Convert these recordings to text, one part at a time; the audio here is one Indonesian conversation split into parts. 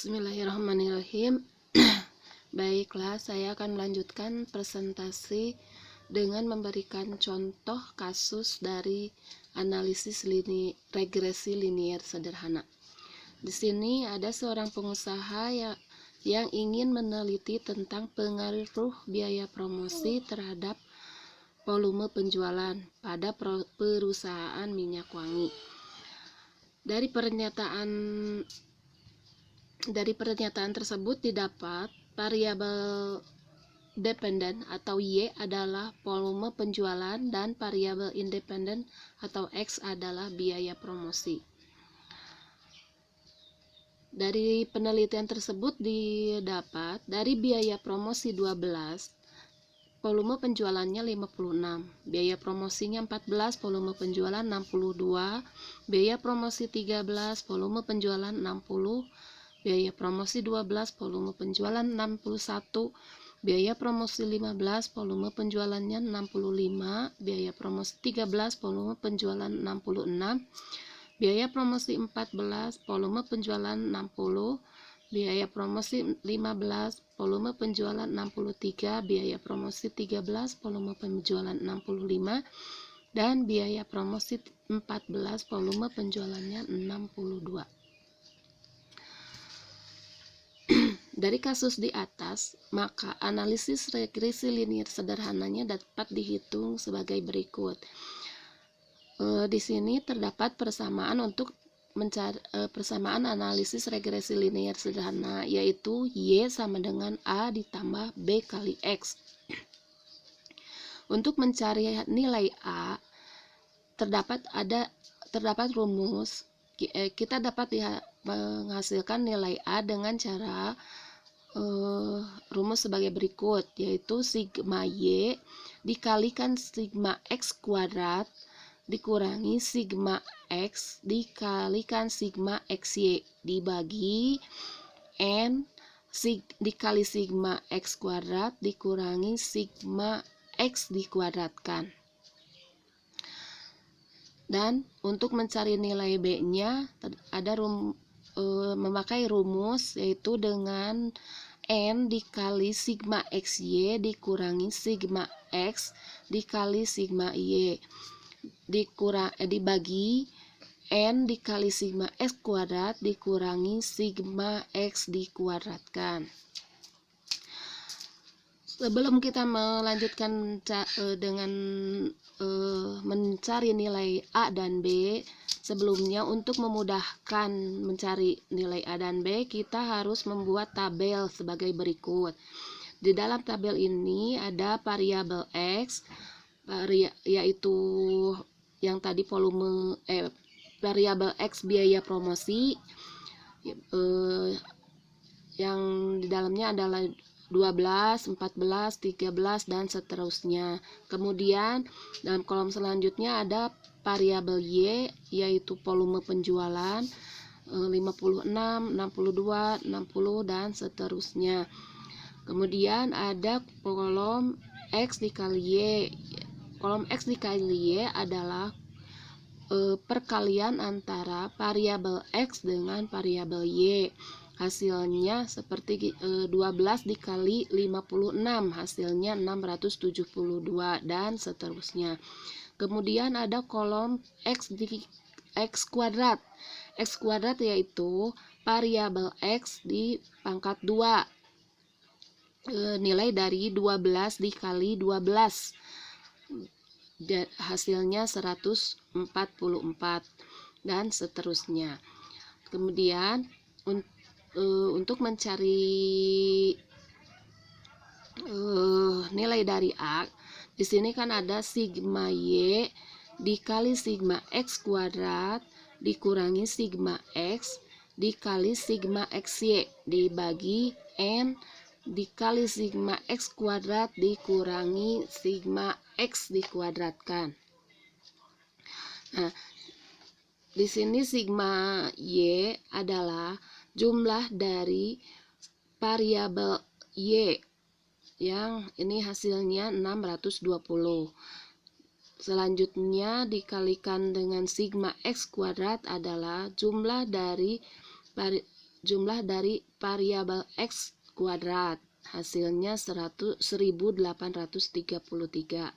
Bismillahirrahmanirrahim. Baiklah, saya akan melanjutkan presentasi dengan memberikan contoh kasus dari analisis regresi linier sederhana. Di sini ada seorang pengusaha yang ingin meneliti tentang pengaruh biaya promosi terhadap volume penjualan pada perusahaan minyak wangi. Dari pernyataan tersebut didapat variabel dependen atau Y adalah volume penjualan dan variabel independen atau X adalah biaya promosi. Dari penelitian tersebut didapat dari biaya promosi 12, volume penjualannya 56, biaya promosinya 14, volume penjualan 62, biaya promosi 13, volume penjualan 60, biaya promosi 12, volume penjualan 61, biaya promosi 15, volume penjualannya 65, biaya promosi 13, volume penjualan 66, biaya promosi 14, volume penjualan 60, biaya promosi 15, volume penjualan 63, biaya promosi 13, volume penjualan 65, dan biaya promosi 14, volume penjualannya 62. Dari kasus di atas, maka analisis regresi linier sederhananya dapat dihitung sebagai berikut. Di sini terdapat persamaan untuk mencari persamaan analisis regresi linier sederhana, yaitu Y sama dengan A ditambah B kali X. Untuk mencari nilai A, terdapat rumus. Kita dapat menghasilkan nilai A dengan cara rumus sebagai berikut, yaitu sigma Y dikalikan sigma X kuadrat dikurangi sigma X dikalikan sigma XY dibagi N dikali sigma X kuadrat dikurangi sigma X dikuadratkan. Dan untuk mencari nilai B-nya ada memakai rumus, yaitu dengan N dikali sigma XY dikurangi sigma X dikali sigma Y dibagi N dikali sigma X kuadrat dikurangi sigma X dikuadratkan. Sebelum kita melanjutkan dengan mencari nilai A dan B, sebelumnya untuk memudahkan mencari nilai A dan B, kita harus membuat tabel sebagai berikut. Di dalam tabel ini ada variabel X, yaitu yang tadi variabel X biaya promosi, yang di dalamnya adalah 12, 14, 13, dan seterusnya. Kemudian dalam kolom selanjutnya ada variabel Y, yaitu volume penjualan 56, 62, 60, dan seterusnya. Kemudian ada kolom X dikali Y. Kolom X dikali Y adalah perkalian antara variabel X dengan variabel Y. Hasilnya seperti 12 dikali 56, hasilnya 672, dan seterusnya. Kemudian ada kolom X kuadrat. X kuadrat yaitu variabel X di pangkat 2, nilai dari 12 dikali 12, hasilnya 144, dan seterusnya. Kemudian untuk mencari nilai dari A, di sini kan ada sigma Y dikali sigma X kuadrat dikurangi sigma X dikali sigma XY dibagi N dikali sigma X kuadrat dikurangi sigma X dikuadratkan. Nah, di sini sigma Y adalah jumlah dari variabel Y, yang ini hasilnya 620. Selanjutnya dikalikan dengan sigma X kuadrat adalah jumlah dari jumlah dari variabel X kuadrat. Hasilnya 1833.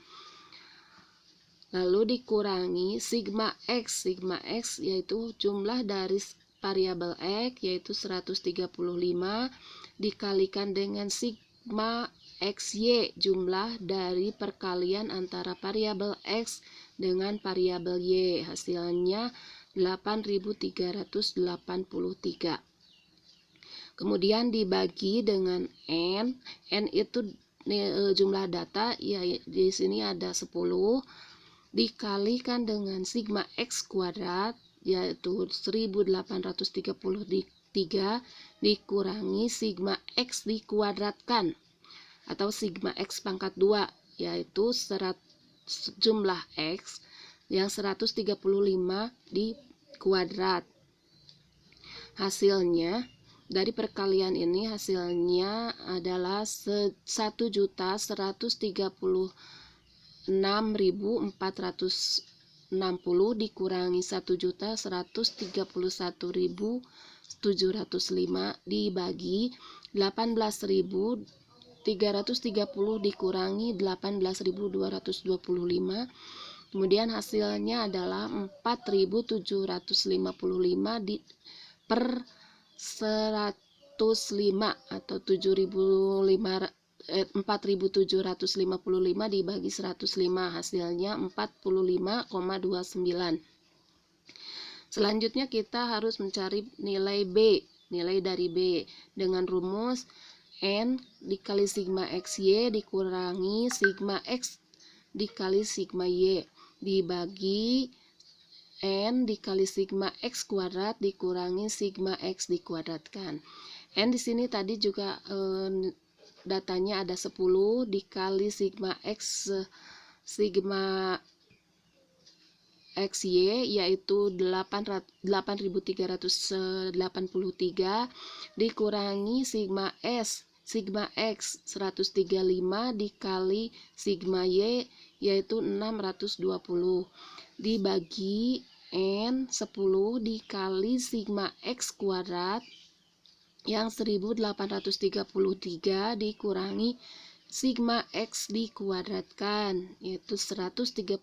Lalu dikurangi sigma X. Sigma X yaitu jumlah dari variabel X yaitu 135 dikalikan dengan sigma XY, jumlah dari perkalian antara variabel X dengan variabel Y. Hasilnya 8383. Kemudian dibagi dengan N. N itu jumlah data, ya di sini ada 10, dikalikan dengan sigma X kuadrat yaitu 1833 dikurangi sigma X dikuadratkan atau sigma X pangkat 2 yaitu jumlah X yang 135 di kuadrat. Hasilnya dari perkalian ini hasilnya adalah 1.136.460 dikurangi 1.131.705 dibagi 18.330 dikurangi 18.225. Kemudian hasilnya adalah 4.755 per 105 atau 4.755 dibagi 105, hasilnya 45,29. Selanjutnya kita harus mencari nilai B, nilai dari B dengan rumus N dikali sigma XY dikurangi sigma X dikali sigma Y dibagi N dikali sigma X kuadrat dikurangi sigma X dikuadratkan. N di sini tadi juga datanya ada 10 dikali sigma X XY yaitu 8.383 dikurangi sigma X 135 dikali sigma Y yaitu 620 dibagi N 10 dikali sigma X kuadrat yang 1833 dikurangi sigma X dikuadratkan yaitu 135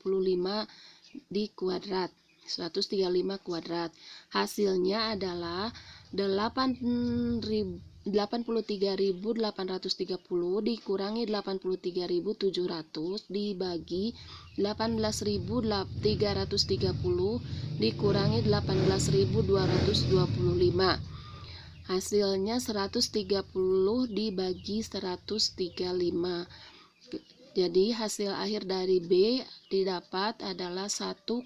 kuadrat. Hasilnya adalah 83.830 dikurangi 83.700 dibagi 18.330 dikurangi 18.225. Hasilnya 130 dibagi 135. Jadi hasil akhir dari B didapat adalah 1,24.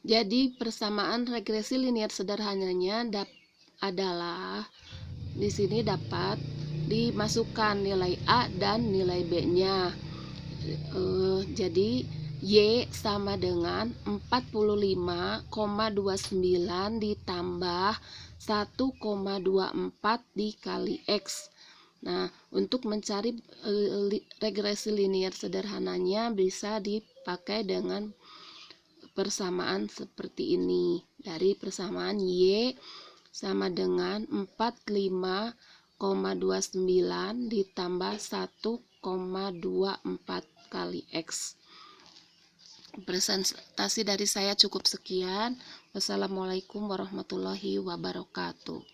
Jadi persamaan regresi linier sederhananya adalah di sini dapat dimasukkan nilai A dan nilai B-nya. Jadi Y sama dengan 45,29 ditambah 1,24 dikali X. Nah, untuk mencari regresi linier sederhananya bisa dipakai dengan persamaan seperti ini. Dari persamaan Y sama dengan 45,29 ditambah 1,24 kali X. Presentasi dari saya cukup sekian. Wassalamualaikum warahmatullahi wabarakatuh.